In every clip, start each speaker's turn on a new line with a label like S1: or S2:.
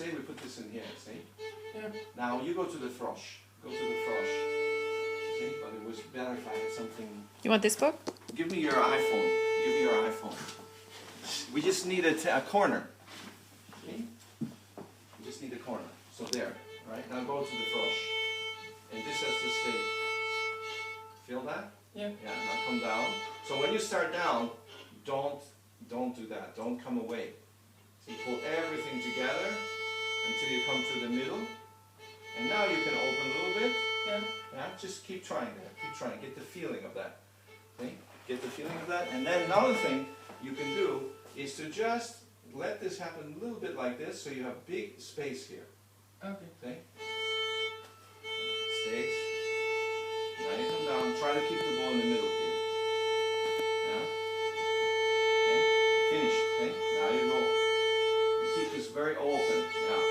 S1: say we put this in here, see?
S2: Yeah.
S1: Now you go to the thrush. Go to the thrush. See? But it was better if I had something.
S3: You want this book?
S1: Give me your iPhone. Give me your iPhone. We just need a corner. See? We just need a corner. So there. Right? Now go to the thrush. And this has to stay. Feel that?
S2: Yeah.
S1: Yeah, now come down. So when you start down, don't do that. Don't come away. So you pull everything together until you come to the middle. And now you can open a little bit.
S2: Yeah.
S1: Yeah, just keep trying that. Keep trying. Get the feeling of that. See? Get the feeling of that. And then another thing you can do is to just let this happen a little bit like this, so you have big space here.
S2: Okay.
S1: See? Stays. Now you come down. Try to keep the ball in the middle here. Yeah. Okay. Finish. Okay. Now you go. You keep this very open. Yeah.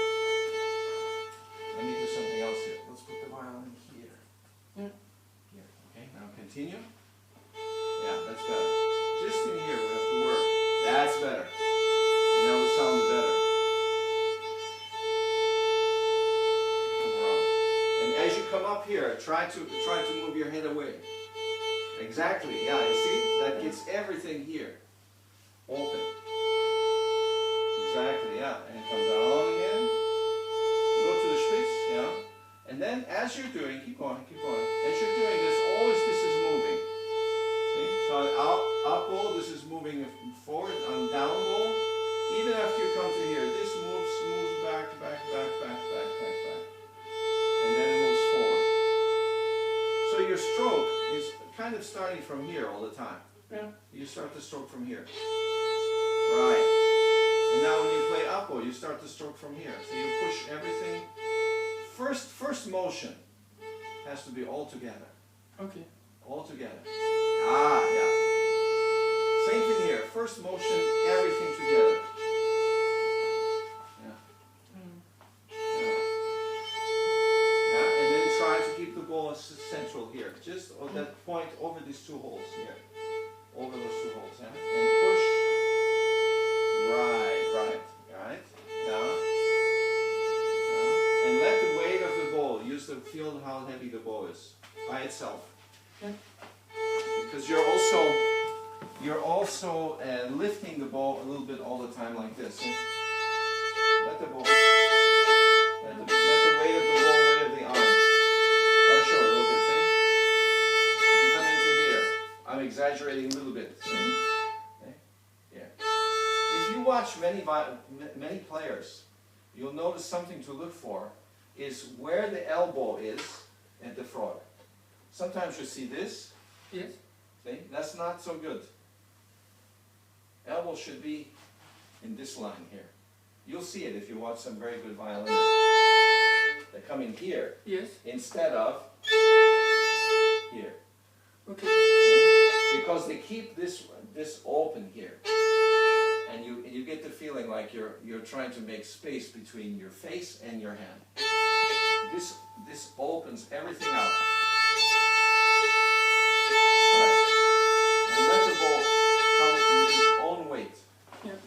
S1: Let me do something else here. Let's put the violin here.
S2: Yeah.
S1: Here. Okay. Now continue. Yeah, that's better. Just in here we have to work. That's better. And now the sound is better. Come around. And as you come up here, try to move your head away. Exactly. Yeah, you see? That gets everything here. Open. Exactly, yeah. And come down again. Go to the spitz, yeah. And then as you're doing, keep going, keep going. As you're doing this, always this is moving. See? So up bow, this is moving forward, on down bow. Even after you come to here, this moves back. And then it moves forward. So your stroke is kind of starting from here all the time.
S2: Yeah.
S1: You start the stroke from here. Right. And now when you play up bow, you start the stroke from here. So you push everything. First motion has to be all together.
S2: Okay.
S1: All together. Ah, yeah. Same thing here. First motion, everything together. Yeah. Yeah. And then try to keep the ball central here. Just on that point over these two holes here. Over those two holes, yeah. And push. Right. Yeah. And let the weight of the ball, feel how heavy the ball is by itself.
S2: Yeah.
S1: Because you're also lifting the ball a little bit all the time like this. See? Let the ball, let the weight of the ball, weight of the arm. Oh, sure, a little bit, see? If you come into here, I'm exaggerating a little bit. See? Okay? Yeah. If you watch many players, you'll notice something to look for is where the elbow is at the frog. Sometimes you see this.
S2: Yes.
S1: See? That's not so good. Elbow should be in this line here. You'll see it if you watch some very good violinists. They come in here.
S2: Yes.
S1: Instead of here.
S2: Okay.
S1: Because they keep this open here. And you get the feeling like you're trying to make space between your face and your hand. This opens everything up. Right. And let the ball come with its own weight.
S2: Yeah.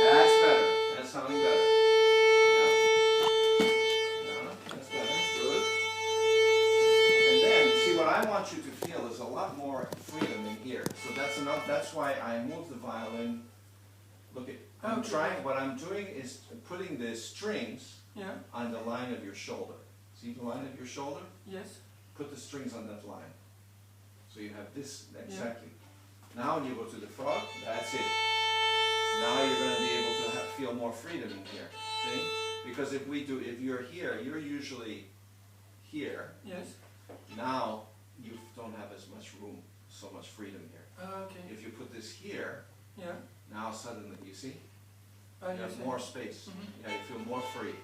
S1: That's better. That's sounding better. Yeah. That's better. Good. And then, see, what I want you to feel is a lot more freedom in here. So that's enough. That's why I move the violin. Look at. I'm trying. What I'm doing is putting the strings on the line of your shoulder. See the line of your shoulder?
S2: Yes.
S1: Put the strings on that line. So you have this exactly. Now when you go to the frog, that's it. Now you're going to be able to feel more freedom in here. See? Because if you're here, you're usually here.
S2: Yes.
S1: Now you don't have as much room, so much freedom here.
S2: Okay.
S1: If you put this here,
S2: Yeah.
S1: now suddenly, you see?
S2: You
S1: have more space.
S2: Mm-hmm.
S1: Yeah, you feel more free.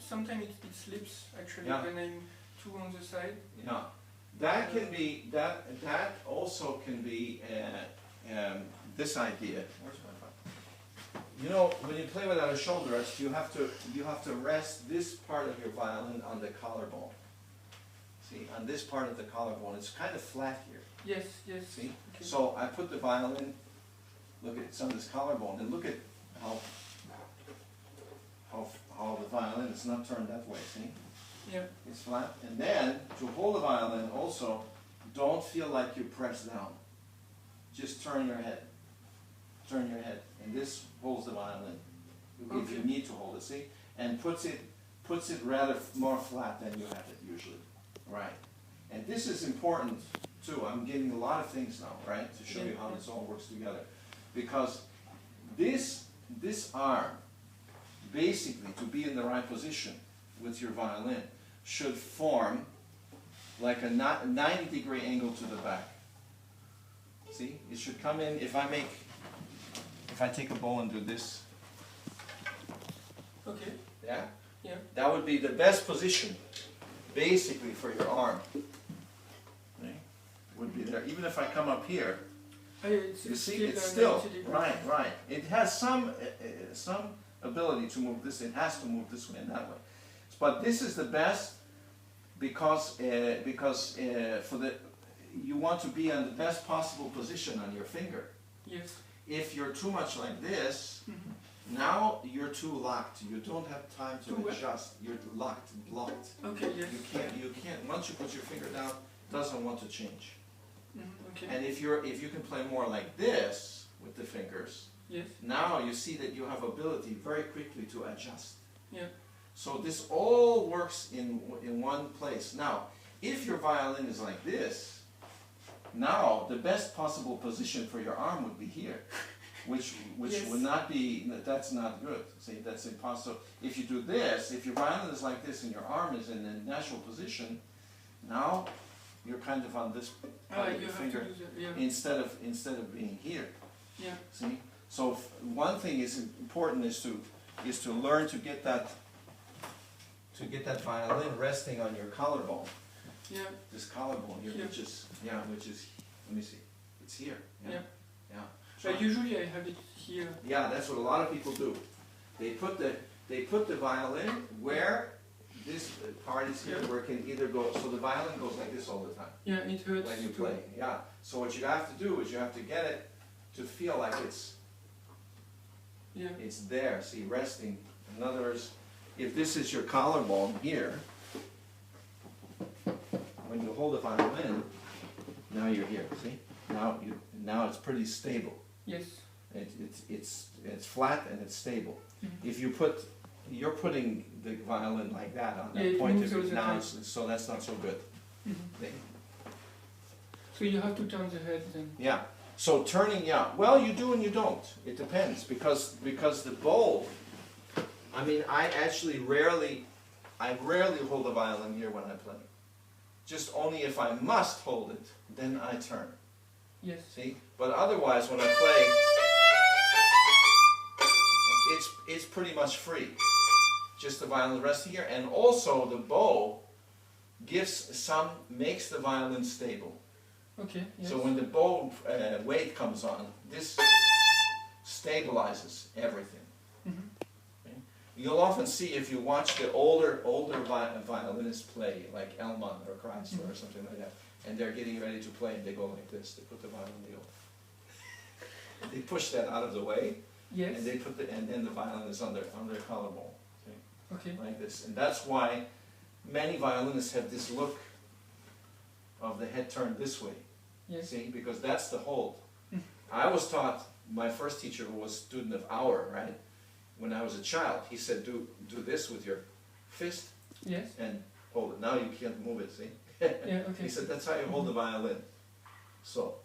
S2: Sometimes it slips actually when I'm too on the side.
S1: Yeah, that can be that also can be this idea. Where's my phone? You know, when you play without a shoulder rest, you have to rest this part of your violin on the collarbone. See, on this part of the collarbone, it's kind of flat here.
S2: Yes, yes.
S1: See?
S2: Okay.
S1: So I put the violin, look at some of this collarbone, and look at how the violin is not turned that way, see?
S2: Yeah.
S1: It's flat. And then, to hold the violin also, don't feel like you press down. Just turn your head. Turn your head. And this holds the violin. If you
S2: Okay.
S1: need to hold it, see? And puts it rather more flat than you have it usually. Right. And this is important too. I'm getting a lot of things now, right? To show you how this all works together. Because this arm, basically, to be in the right position with your violin, should form like a 90-degree angle to the back. See? It should come in, if I take a bow and do this,
S2: Okay.
S1: yeah?
S2: Yeah.
S1: That would be the best position, basically, for your arm. Right? Would be there. Even if I come up here, you see, it's still, right. It has some ability to move this, it has to move this way and that way. But this is the best because you want to be in the best possible position on your finger.
S2: Yes.
S1: If you're too much like this, now you're too locked. You don't have time to adjust. You're locked, blocked.
S2: Okay, yes.
S1: You can't, once you put your finger down, it doesn't want to change.
S2: Okay.
S1: And if you can play more like this with the fingers,
S2: Yes.
S1: now you see that you have ability very quickly to adjust.
S2: Yeah.
S1: So this all works in one place. Now, if your violin is like this, now the best possible position for your arm would be here, which
S2: Yes.
S1: would not be, that's not good. See, that's impossible. If you do this, if your violin is like this and your arm is in a natural position, now you're kind of on this part of
S2: You
S1: your
S2: have
S1: finger
S2: to do that, yeah.
S1: instead of being here.
S2: Yeah.
S1: See? So one thing is important is to learn to get that violin resting on your collarbone.
S2: Yeah.
S1: This collarbone here,
S2: Here.
S1: which is let me see. It's here.
S2: Yeah.
S1: Yeah.
S2: But usually I have it here.
S1: Yeah, that's what a lot of people do. They put the violin where this part is here, where it can either go, so the violin goes like this all the time
S2: Yeah, it hurts.
S1: when you
S2: too.
S1: play. Yeah. So what you have to do is you have to get it to feel like it's there, see, resting. In other words, if this is your collarbone here, when you hold the violin, now you're here, see? Now it's pretty stable.
S2: Yes.
S1: It's flat and it's stable. If you're putting the violin like that on that
S2: it
S1: point
S2: moves
S1: of
S2: all
S1: it
S2: the
S1: now,
S2: time.
S1: so that's not so good. See?
S2: So you have to turn the head then.
S1: Yeah. So turning, well, you do and you don't. It depends because the bow. I mean, I rarely hold the violin here when I play. Just only if I must hold it, then I turn.
S2: Yes.
S1: See? But otherwise, when I play, it's pretty much free. Just the violin resting here, and also the bow makes the violin stable.
S2: Okay. Yes.
S1: So when the bow weight comes on, this stabilizes everything. Okay? You'll often see if you watch the older violinists play, like Elman or Kreisler or something like that, and they're getting ready to play, and they go like this. They put the violin, they push that out of the way,
S2: Yes.
S1: and then the violin is on their collarbone,
S2: Okay.
S1: like this. And that's why many violinists have this look of the head turned this way.
S2: Yes.
S1: See, because that's the hold. I was taught, my first teacher who was a student of Auer, right? When I was a child, he said, do this with your fist
S2: Yes.
S1: and hold it. Now you can't move it, see?
S2: Yeah. Okay.
S1: He said, that's how you hold the violin. So,